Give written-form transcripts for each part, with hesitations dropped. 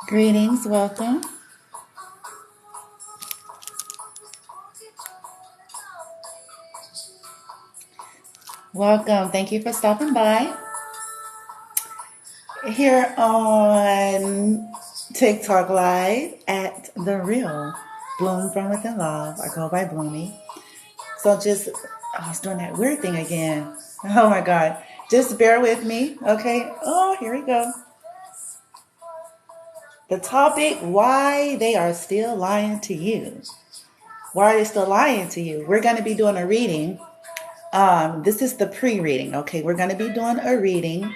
Greetings, welcome. Welcome. Thank you for stopping by. Here on TikTok Live at The Real Bloom from Within Love. I go by Bloomy. So I was doing that weird thing again. Oh my God. Just bear with me, okay? Oh, here we go. The topic, why they are still lying to you. Why are they still lying to you? We're going to be doing a reading. This is the pre-reading, okay? We're going to be doing a reading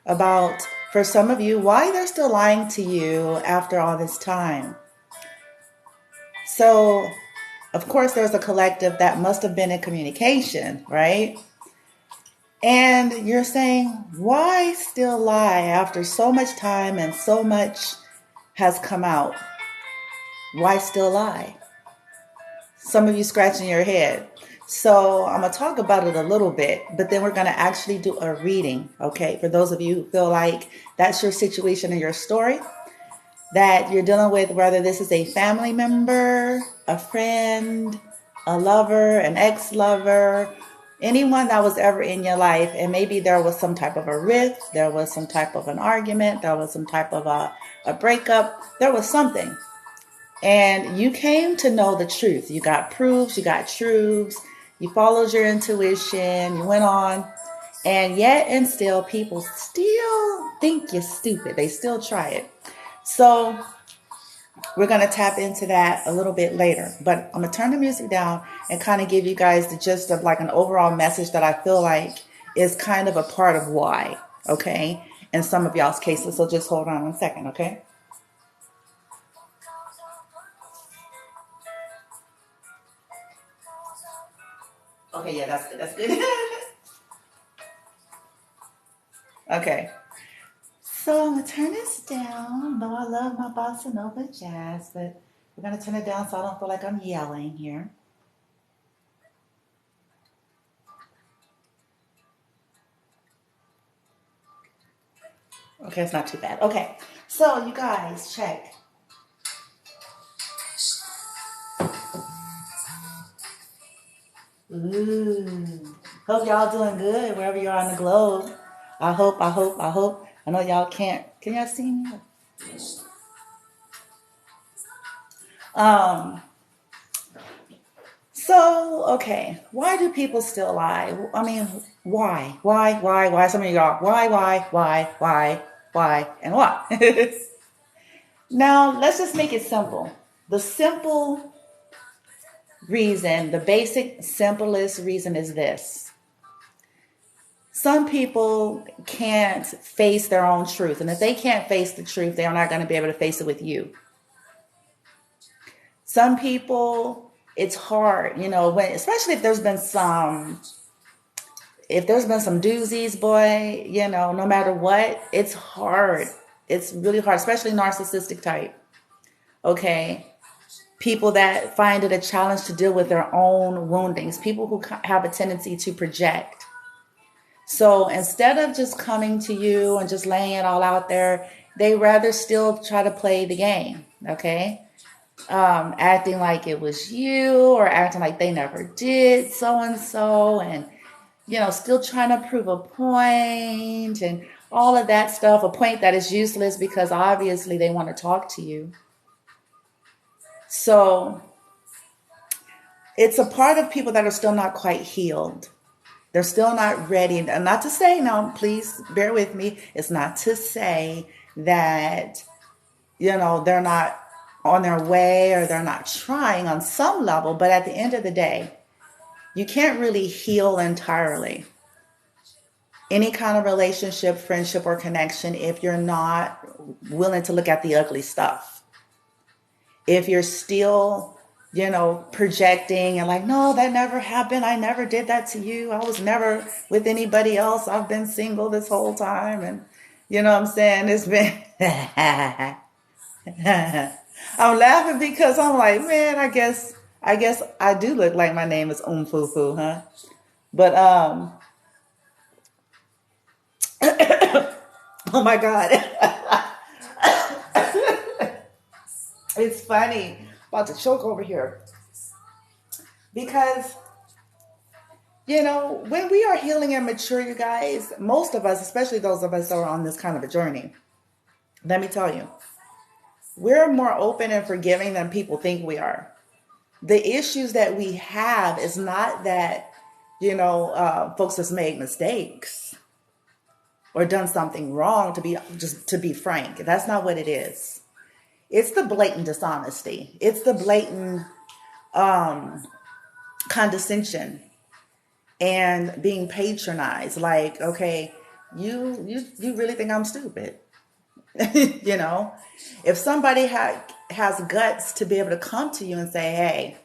about, for some of you, why they're still lying to you after all this time. So, of course, there's a collective that must have been in communication, right? And you're saying, why still lie after so much time and so much has come out? Why still lie? Some of you scratching your head. So I'm going to talk about it a little bit, but then we're going to actually do a reading, okay? For those of you who feel like that's your situation and your story that you're dealing with, whether this is a family member, a friend, a lover, an ex-lover, anyone that was ever in your life, and maybe there was some type of a rift, there was some type of an argument, there was some type of a breakup, there was something. And you came to know the truth. You got proofs, you got truths, you followed your intuition, you went on, and yet and still people still think you're stupid. They still try it. So we're going to tap into that a little bit later. But I'm going to turn the music down and kind of give you guys the gist of like an overall message that I feel like is kind of a part of why, okay, in some of y'all's cases. So just hold on 1 second, okay? Okay, yeah, that's good. That's good. Okay. So I'm going to turn this down. Though I love my bossa nova jazz, but we're going to turn it down so I don't feel like I'm yelling here. Okay, it's not too bad. Okay, so you guys, check. Ooh. Hope y'all doing good wherever you are on the globe. I hope. I know y'all can't. Can y'all see me? So, okay. Why do people still lie? I mean, why? Why? Some of y'all, why, and why? Now, let's just make it simple. The simple reason, the basic, simplest reason is this. Some people can't face their own truth. And if they can't face the truth, they are not going to be able to face it with you. Some people, it's hard, especially if there's been some doozies, boy, no matter what, it's hard. It's really hard, especially narcissistic type. Okay. People that find it a challenge to deal with their own woundings, people who have a tendency to project. So instead of just coming to you and just laying it all out there, they rather still try to play the game, okay? Acting like it was you or acting like they never did so-and-so and, still trying to prove a point and all of that stuff, a point that is useless because obviously they want to talk to you. So it's a part of people that are still not quite healed. They're still not ready. And not to say, now, please bear with me. It's not to say that, they're not on their way or they're not trying on some level. But at the end of the day, you can't really heal entirely any kind of relationship, friendship, or connection if you're not willing to look at the ugly stuff. If you're still projecting and like, no, that never happened. I never did that to you. I was never with anybody else. I've been single this whole time. And you know what I'm saying? It's been, I'm laughing because I'm like, man, I guess I do look like my name is Fufu, huh? But, oh my God. It's funny. About to choke over here. Because, when we are healing and mature, you guys, most of us, especially those of us that are on this kind of a journey, let me tell you, we're more open and forgiving than people think we are. The issues that we have is not that, folks has made mistakes or done something wrong, to be frank. That's not what it is. It's the blatant dishonesty. It's the blatant condescension and being patronized. Like, okay, you really think I'm stupid? If somebody has guts to be able to come to you and say, hey,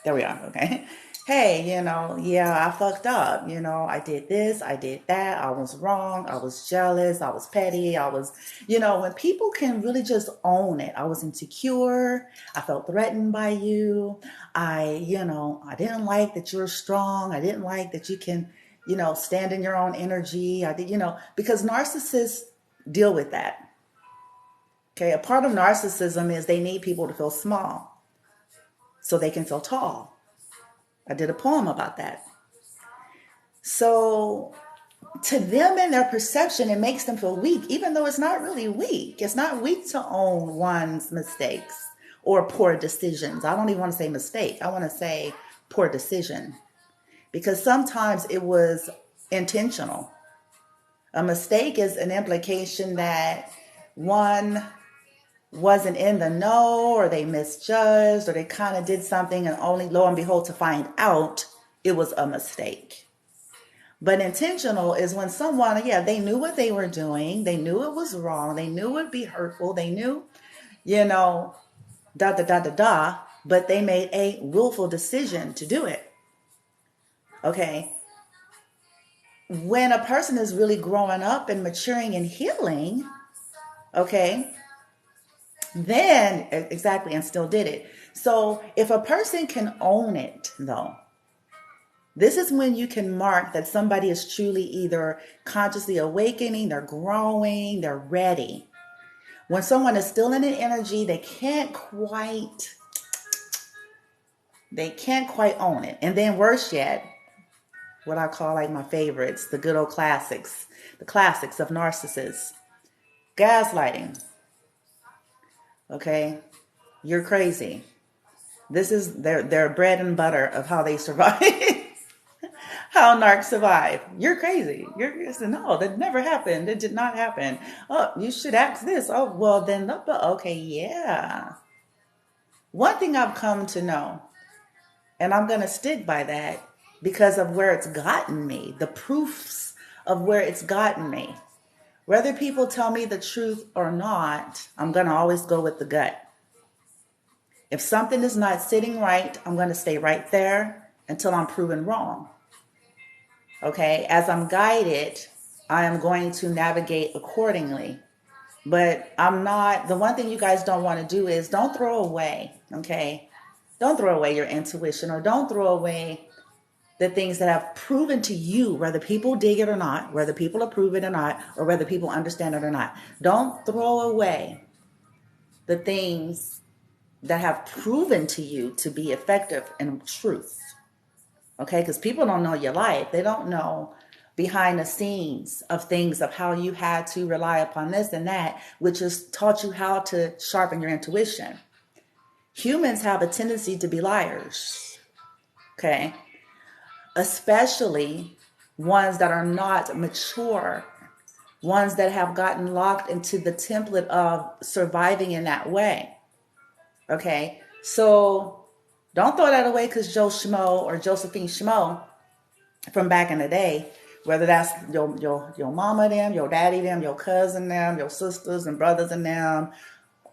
there we are. Okay. Hey, yeah, I fucked up. I did this, I did that. I was wrong. I was jealous. I was petty. When people can really just own it. I was insecure. I felt threatened by you. I didn't like that you're strong. I didn't like that you can, stand in your own energy. Because narcissists deal with that. Okay. A part of narcissism is they need people to feel small so they can feel tall. I did a poem about that. So to them and their perception, it makes them feel weak, even though it's not really weak. It's not weak to own one's mistakes or poor decisions. I don't even want to say mistake. I want to say poor decision, because sometimes it was intentional. A mistake is an implication that one wasn't in the know, or they misjudged, or they kind of did something, and only lo and behold to find out it was a mistake. But intentional is when someone, they knew what they were doing. They knew it was wrong. They knew it would be hurtful. They knew, but they made a willful decision to do it. Okay. When a person is really growing up and maturing and healing, okay, then exactly, and still did it. So if a person can own it, though, this is when you can mark that somebody is truly either consciously awakening, they're growing, they're ready. When someone is still in an energy, they can't quite own it. And then worse yet, what I call like my favorites, the good old classics, the classics of narcissists, gaslighting. Okay, you're crazy. This is their bread and butter of how they survive. How narcs survive. You're crazy. No, that never happened. It did not happen. Oh, you should ask this. Oh, well then, okay, yeah. One thing I've come to know, and I'm going to stick by that because of where it's gotten me, the proofs of where it's gotten me. Whether people tell me the truth or not, I'm going to always go with the gut. If something is not sitting right, I'm going to stay right there until I'm proven wrong. Okay, as I'm guided, I am going to navigate accordingly. But the one thing you guys don't want to do is don't throw away, okay? Don't throw away your intuition, or don't throw away the things that have proven to you, whether people dig it or not, whether people approve it or not, or whether people understand it or not. Don't throw away the things that have proven to you to be effective and truth. Okay, because people don't know your life. They don't know behind the scenes of things, of how you had to rely upon this and that, which has taught you how to sharpen your intuition. Humans have a tendency to be liars. Okay. Especially ones that are not mature, ones that have gotten locked into the template of surviving in that way. Okay, so don't throw that away because Joe Schmo or Josephine Schmo from back in the day, whether that's your mama them, your daddy them, your cousin them, your sisters and brothers and them,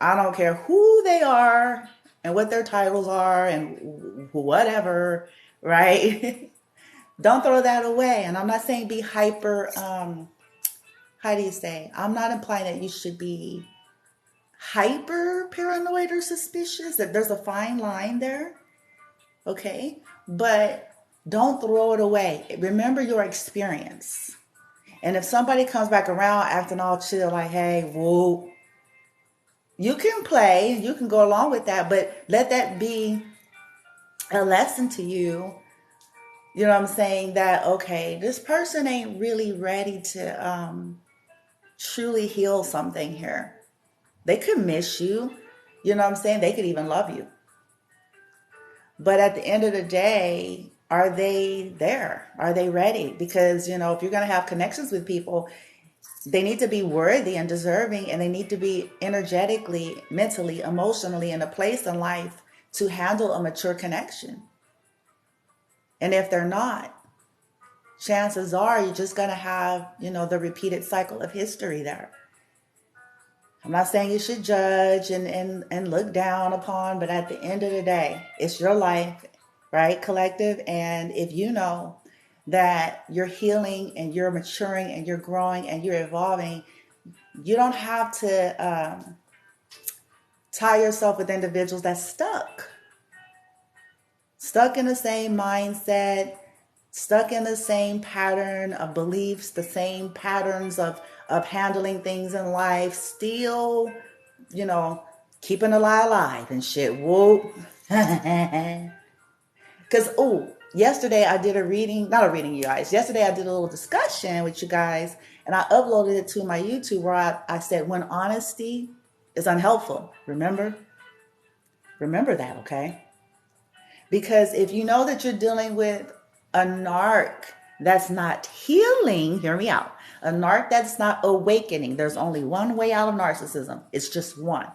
I don't care who they are and what their titles are and whatever, right? Don't throw that away. And I'm not saying be hyper, how do you say? I'm not implying that you should be hyper paranoid or suspicious. That there's a fine line there. Okay. But don't throw it away. Remember your experience. And if somebody comes back around acting all chill, like, hey, whoa, You can play, you can go along with that, but let that be a lesson to you. You know what I'm saying? That, okay, this person ain't really ready to truly heal something here. They could miss you. You know what I'm saying? They could even love you. But at the end of the day, are they there? Are they ready? Because, if you're going to have connections with people, they need to be worthy and deserving, and they need to be energetically, mentally, emotionally in a place in life to handle a mature connection. And if they're not, chances are you're just going to have, the repeated cycle of history there. I'm not saying you should judge and look down upon, but at the end of the day, it's your life, right, collective? And if you know that you're healing and you're maturing and you're growing and you're evolving, you don't have to tie yourself with individuals that's stuck in the same mindset, stuck in the same pattern of beliefs, the same patterns of handling things in life, still, keeping a lie alive and shit. Whoop. Because, yesterday I did not a reading, you guys. Yesterday I did a little discussion with you guys, and I uploaded it to my YouTube where I said, when honesty is unhelpful. Remember that, okay? Because if you know that you're dealing with a narc that's not healing, hear me out, a narc that's not awakening, there's only one way out of narcissism. It's just one.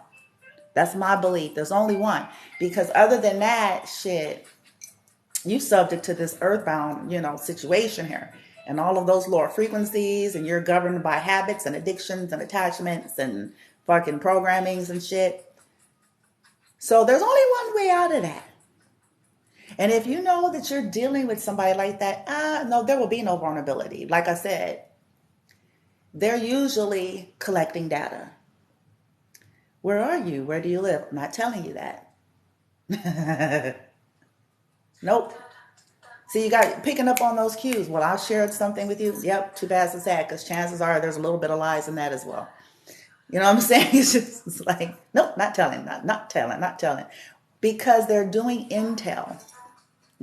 That's my belief. There's only one. Because other than that, shit, you subject to this earthbound, situation here. And all of those lower frequencies, and you're governed by habits and addictions and attachments and fucking programmings and shit. So there's only one way out of that. And if you know that you're dealing with somebody like that, no, there will be no vulnerability. Like I said, they're usually collecting data. Where are you? Where do you live? I'm not telling you that. Nope. See, you got picking up on those cues. Well, I shared something with you. Yep, too bad it's sad, because chances are there's a little bit of lies in that as well. You know what I'm saying? It's like, nope, not telling. Because they're doing intel.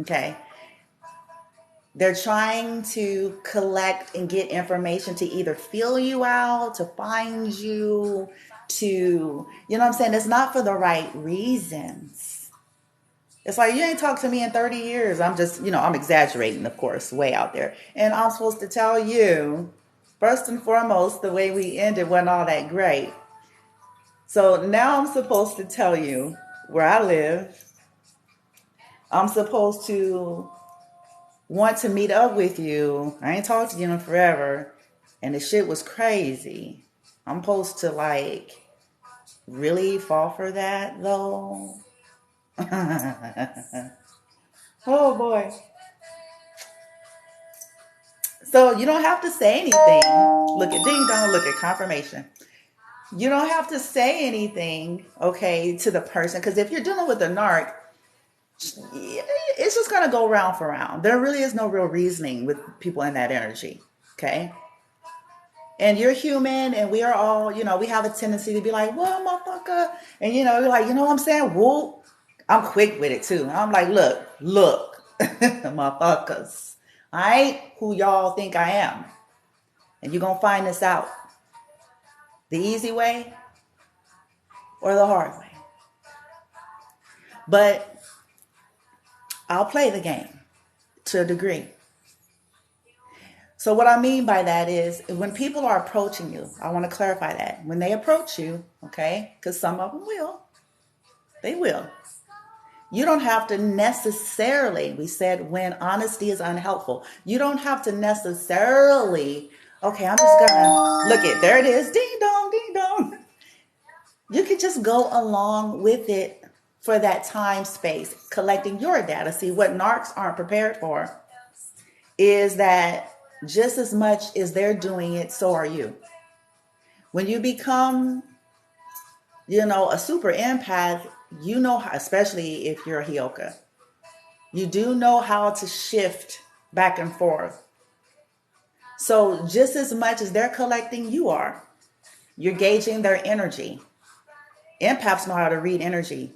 Okay. They're trying to collect and get information to either feel you out, to find you, to, you know what I'm saying? It's not for the right reasons. It's like, you ain't talked to me in 30 years. I'm just, I'm exaggerating, of course, way out there. And I'm supposed to tell you, first and foremost, the way we ended wasn't all that great. So now I'm supposed to tell you where I live. I'm supposed to want to meet up with you. I ain't talked to you in forever. And the shit was crazy. I'm supposed to really fall for that though. Oh boy. So you don't have to say anything. Look at ding dong, look at confirmation. You don't have to say anything, okay, to the person. Because if you're dealing with a narc, it's just going to go round for round. There really is no real reasoning with people in that energy, okay? And you're human, and we are all, we have a tendency to be like, well, motherfucker. And, you're like, you know what I'm saying? Whoop. I'm quick with it, too. I'm like, look, motherfuckers. I ain't who y'all think I am. And you're going to find this out. The easy way or the hard way. But I'll play the game to a degree. So what I mean by that is when people are approaching you, I want to clarify that. When they approach you, okay, because some of them will. They will. You don't have to necessarily, we said when honesty is unhelpful, you don't have to necessarily, okay, I'm just going to look at, there it is, ding dong, ding dong. You could just go along with it for that time space, collecting your data. See, what narcs aren't prepared for is that just as much as they're doing it, so are you. When you become, a super empath, especially if you're a Hioka, you do know how to shift back and forth. So just as much as they're collecting, you are. You're gauging their energy. Empaths know how to read energy.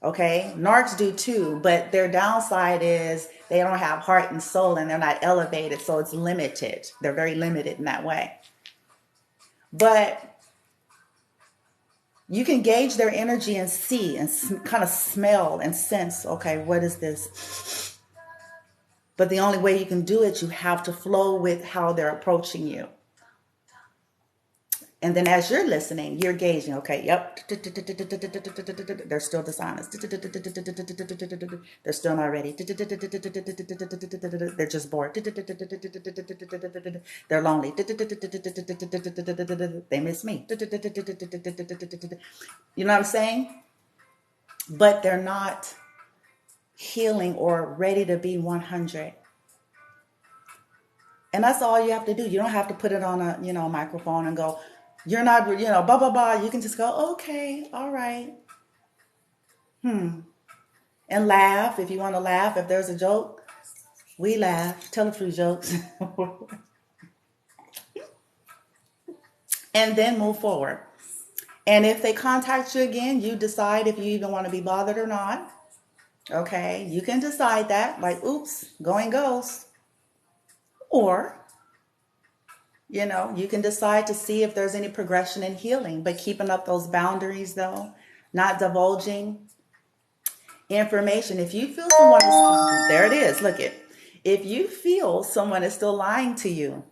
Okay, narcs do too, but their downside is they don't have heart and soul, and they're not elevated, so it's limited. They're very limited in that way. But you can gauge their energy and see and kind of smell and sense, okay, what is this? But the only way you can do it, you have to flow with how they're approaching you. And then as you're listening, you're gauging, okay, yep, they're still dishonest. They're still not ready. They're just bored. They're lonely. They miss me. You know what I'm saying? But they're not healing or ready to be 100. And that's all you have to do. You don't have to put it on a, microphone and go, you're not, blah, blah, blah. You can just go, okay, all right. And laugh if you want to laugh. If there's a joke, we laugh. Tell a few jokes. And then move forward. And if they contact you again, you decide if you even want to be bothered or not. Okay, you can decide that, like, oops, going ghost. Or, you can decide to see if there's any progression in healing, but keeping up those boundaries though, not divulging information. If you feel someone is, there it is, look it. If you feel someone is still lying to you,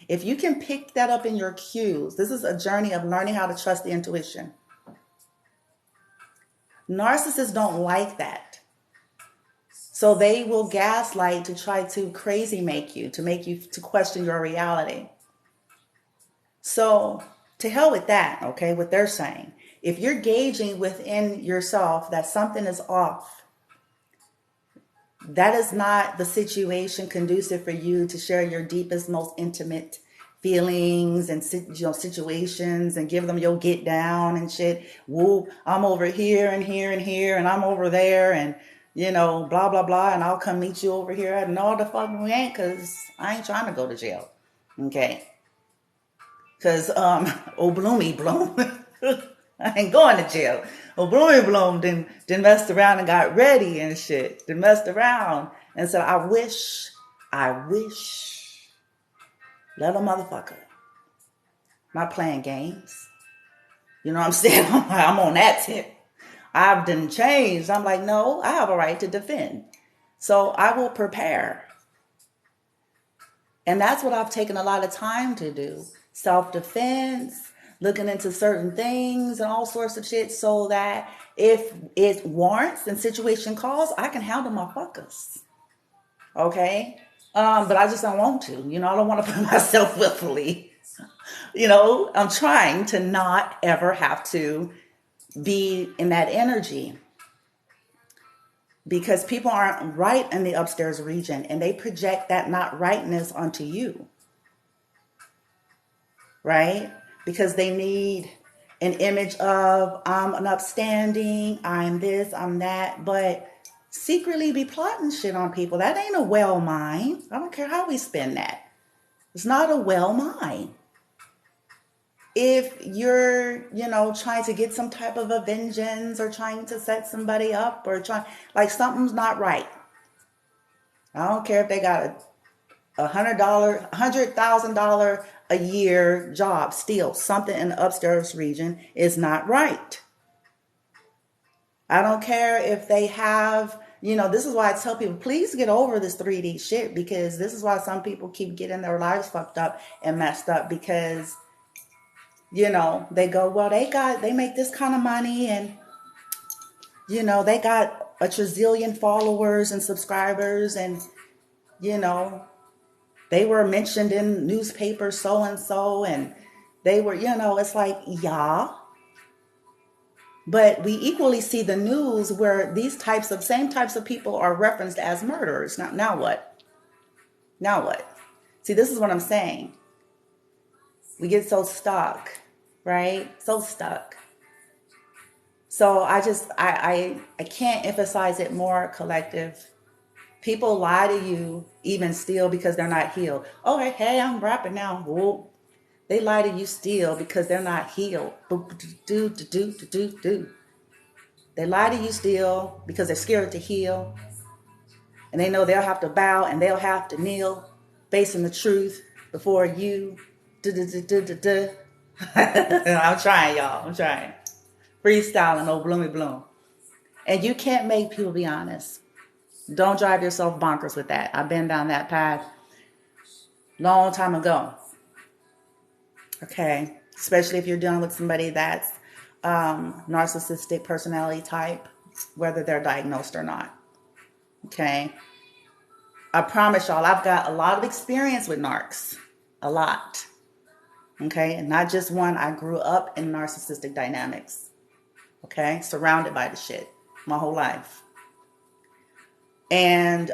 if you can pick that up in your cues, this is a journey of learning how to trust the intuition. Narcissists don't like that. So they will gaslight to try to crazy make you to question your reality. So to hell with that, okay, what they're saying. If you're gauging within yourself that something is off, that is not the situation conducive for you to share your deepest, most intimate feelings and situations and give them your get down and shit. Whoop, I'm over here and here and here and I'm over there and blah, blah, blah, and I'll come meet you over here. No, the fuck we ain't, because I ain't trying to go to jail. Okay? Because, Bloomy Bloom, I ain't going to jail. Bloomy Bloom didn't messed around and got ready and shit. Didn't messed around. And so I wish, let a motherfucker. Not playing games. You know what I'm saying? I'm on that tip. I've done changed. I'm like, no, I have a right to defend. So I will prepare. And that's what I've taken a lot of time to do. Self-defense, looking into certain things and all sorts of shit so that if it warrants and situation calls, I can handle my fuckers. Okay? But I just don't want to. I don't want to put myself willfully. I'm trying to not ever have to be in that energy, because people aren't right in the upstairs region and they project that not rightness onto you, right? Because they need an image of I'm an upstanding, I'm this, I'm that, but secretly be plotting shit on people. That ain't a well mind. I don't care how we spin that. It's not a well mind. If you're, trying to get some type of a vengeance or trying to set somebody up or something's not right. I don't care if they got $100,000 a year job, still something in the upstairs region is not right. I don't care if they have, this is why I tell people, please get over this 3D shit, because this is why some people keep getting their lives fucked up and messed up, because they go, well, they make this kind of money and, they got a trillion followers and subscribers and, they were mentioned in newspapers so-and-so and they were, it's like, yeah. But we equally see the news where these same types of people are referenced as murderers. Now what? Now what? See, this is what I'm saying. We get so stuck. Right? So stuck. So I can't emphasize it more, collective. People lie to you even still because they're not healed. Oh, hey, I'm rapping now. Whoa. They lie to you still because they're not healed. They lie to you still because they're scared to heal. And they know they'll have to bow and they'll have to kneel facing the truth before you. I'm trying, y'all. I'm trying. Freestyling, oh bloomy bloom. And you can't make people be honest. Don't drive yourself bonkers with that. I've been down that path long time ago. Okay. Especially if you're dealing with somebody that's narcissistic personality type, whether they're diagnosed or not. Okay. I promise y'all, I've got a lot of experience with narcs. A lot. Okay. And not just one. I grew up in narcissistic dynamics. Okay. Surrounded by the shit my whole life. And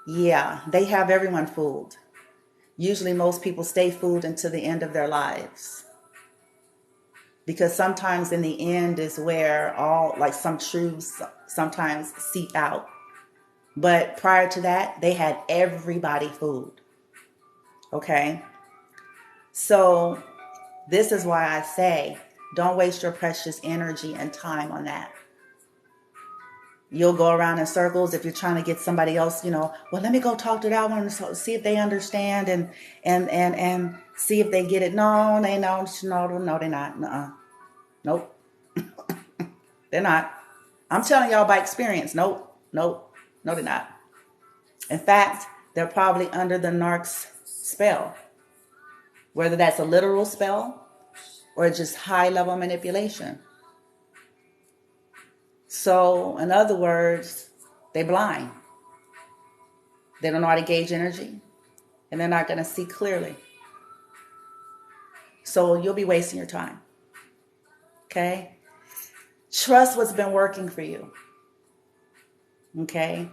yeah, they have everyone fooled. Usually most people stay fooled until the end of their lives. Because sometimes in the end is where all, like some truths sometimes seep out. But prior to that, they had everybody fooled. Okay? So this is why I say, don't waste your precious energy and time on that. You'll go around in circles if you're trying to get somebody else, well, let me go talk to that one and see if they understand and see if they get it. No, they're not. Nuh-uh. Nope. They're not. I'm telling y'all by experience. Nope. No, they're not. In fact, they're probably under the narc's spell. Whether that's a literal spell or just high-level manipulation. So, in other words, they're blind. They don't know how to gauge energy. And they're not going to see clearly. So, you'll be wasting your time. Okay? Trust what's been working for you. Okay?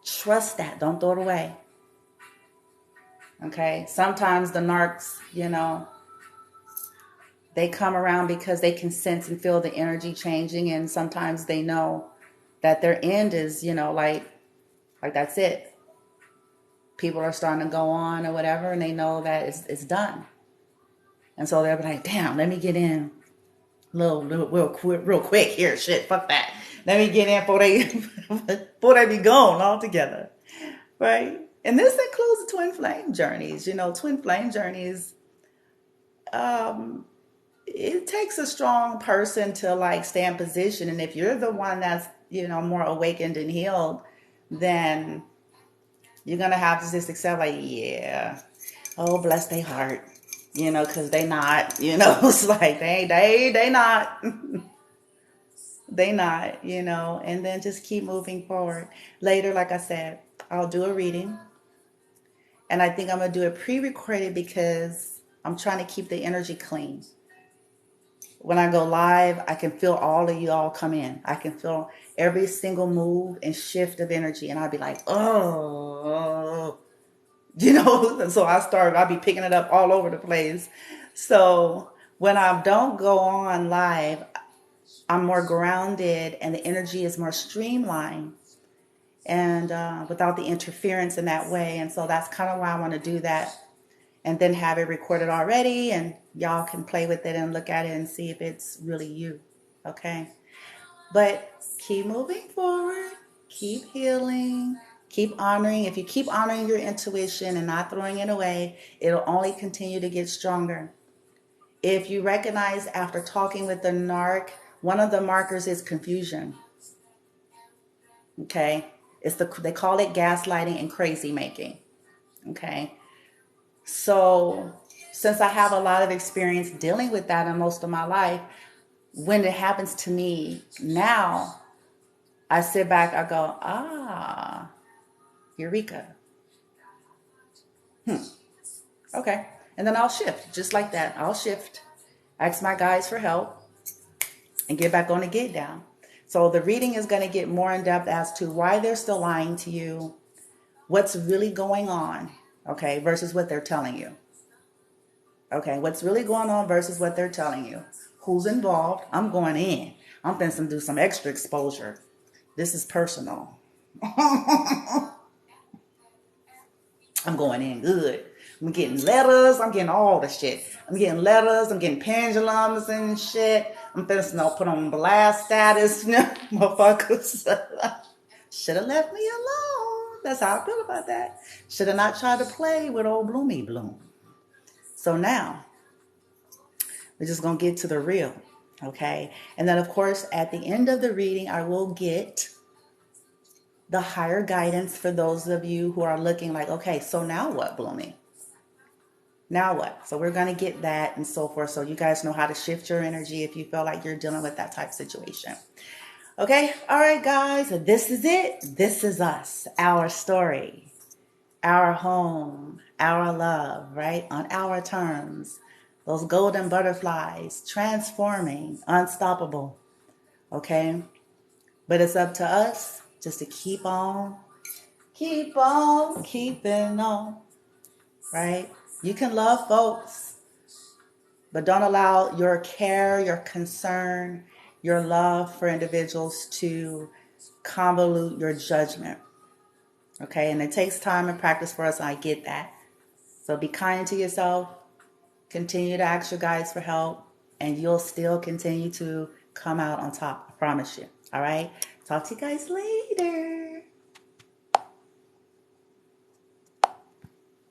Trust that. Don't throw it away. Okay? Sometimes the narcs, they come around because they can sense and feel the energy changing. And sometimes they know that their end is, like that's it. People are starting to go on or whatever. And they know that it's done. And so they'll be like, damn, let me get in real quick here. Shit, fuck that. Let me get in before they be gone altogether. Right? And this includes twin flame journeys. Twin flame journeys, it takes a strong person to stay in position. And if you're the one that's, more awakened and healed, then you're going to have to just accept yeah, oh, bless their heart, because they not, it's like they not, they not, and then just keep moving forward. Later, like I said, I'll do a reading. And I think I'm going to do it pre-recorded because I'm trying to keep the energy clean. When I go live, I can feel all of you all come in. I can feel every single move and shift of energy. And I'll be like, oh, so I'll be picking it up all over the place. So when I don't go on live, I'm more grounded and the energy is more streamlined and without the interference in that way. And so that's kind of why I want to do that. And then have it recorded already, and y'all can play with it and look at it and see if it's really you, okay? But keep moving forward, keep healing, keep honoring. If you keep honoring your intuition and not throwing it away, it'll only continue to get stronger. If you recognize after talking with the narc, one of the markers is confusion, okay? They call it gaslighting and crazy making, okay? So since I have a lot of experience dealing with that in most of my life, when it happens to me now, I sit back, I go, Eureka. Okay. And then I'll shift just like that. I'll shift, ask my guides for help, and get back on the get down. So the reading is going to get more in depth as to why they're still lying to you, what's really going on. Okay, versus what they're telling you. Okay, what's really going on versus what they're telling you. Who's involved? I'm going in. I'm going to do some extra exposure. This is personal. I'm going in good. I'm getting letters. I'm getting all the shit. I'm getting letters. I'm getting pendulums and shit. I'm finna put on blast status. Motherfuckers. Should have left me alone. That's how I feel about that. Should have not tried to play with old Bloomy Bloom. So now, we're just going to get to the real. Okay? And then, of course, at the end of the reading, I will get the higher guidance for those of you who are looking like, okay, so now what, Bloomy? Now what? So we're going to get that and so forth. So you guys know how to shift your energy if you feel like you're dealing with that type of situation. Okay. All right, guys. This is it. This is us, our story, our home, our love, right? On our terms, those golden butterflies, transforming, unstoppable. Okay. But it's up to us just to keep on keeping on, right? You can love folks, but don't allow your care, your concern, your love for individuals to convolute your judgment. Okay, and it takes time and practice for us, and I get that. So be kind to yourself, continue to ask your guides for help, and you'll still continue to come out on top. I promise you. All right, talk to you guys later.